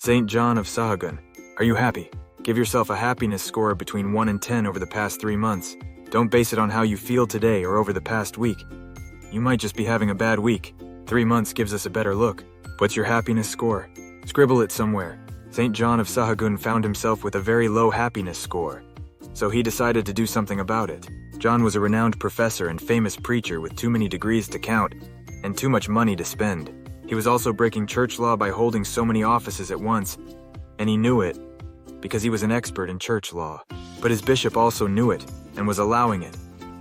Saint John of Sahagún. Are you happy? Give yourself a happiness score between 1 and 10 over the past 3 months. Don't base it on how you feel today or over the past week. You might just be having a bad week. 3 months gives us a better look. What's your happiness score? Scribble it somewhere. Saint John of Sahagún found himself with a very low happiness score, so he decided to do something about it. John was a renowned professor and famous preacher with too many degrees to count and too much money to spend. He was also breaking church law by holding so many offices at once, and he knew it because he was an expert in church law. But his bishop also knew it and was allowing it,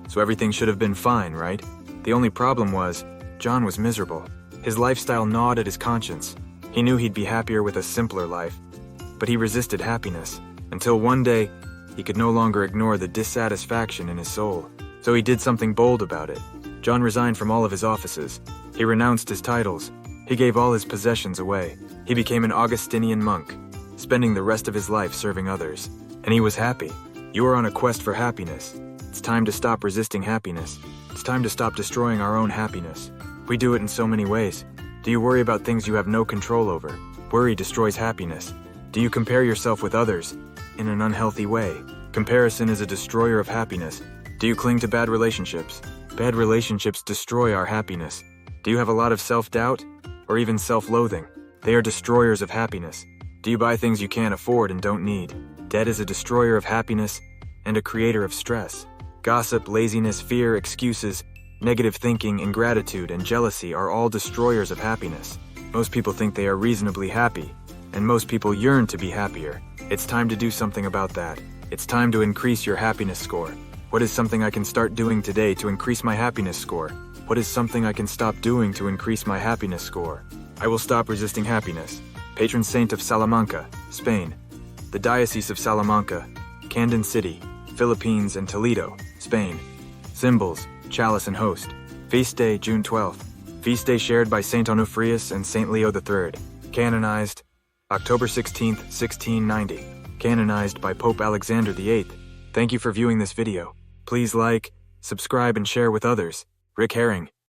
so everything should have been fine, right? The only problem was, John was miserable. His lifestyle gnawed at his conscience. He knew he'd be happier with a simpler life, but he resisted happiness, until one day, he could no longer ignore the dissatisfaction in his soul. So he did something bold about it. John resigned from all of his offices. He renounced his titles. He gave all his possessions away. He became an Augustinian monk, spending the rest of his life serving others. And he was happy. You are on a quest for happiness. It's time to stop resisting happiness. It's time to stop destroying our own happiness. We do it in so many ways. Do you worry about things you have no control over? Worry destroys happiness. Do you compare yourself with others in an unhealthy way? Comparison is a destroyer of happiness. Do you cling to bad relationships? Bad relationships destroy our happiness. Do you have a lot of self-doubt or even self-loathing? They are destroyers of happiness. Do you buy things you can't afford and don't need? Debt is a destroyer of happiness and a creator of stress. Gossip, laziness, fear, excuses, negative thinking, ingratitude, and jealousy are all destroyers of happiness. Most people think they are reasonably happy, and most people yearn to be happier. It's time to do something about that. It's time to increase your happiness score. What is something I can start doing today to increase my happiness score? What is something I can stop doing to increase my happiness score? I will stop resisting happiness. Patron saint of Salamanca, Spain. The Diocese of Salamanca, Camden City, Philippines, and Toledo, Spain. Symbols: chalice and host. Feast day, June 12th. Feast day shared by Saint Onufrius and Saint Leo III. Canonized October 16th, 1690. Canonized by Pope Alexander VIII. Thank you for viewing this video. Please like, subscribe, and share with others. Rick Herring.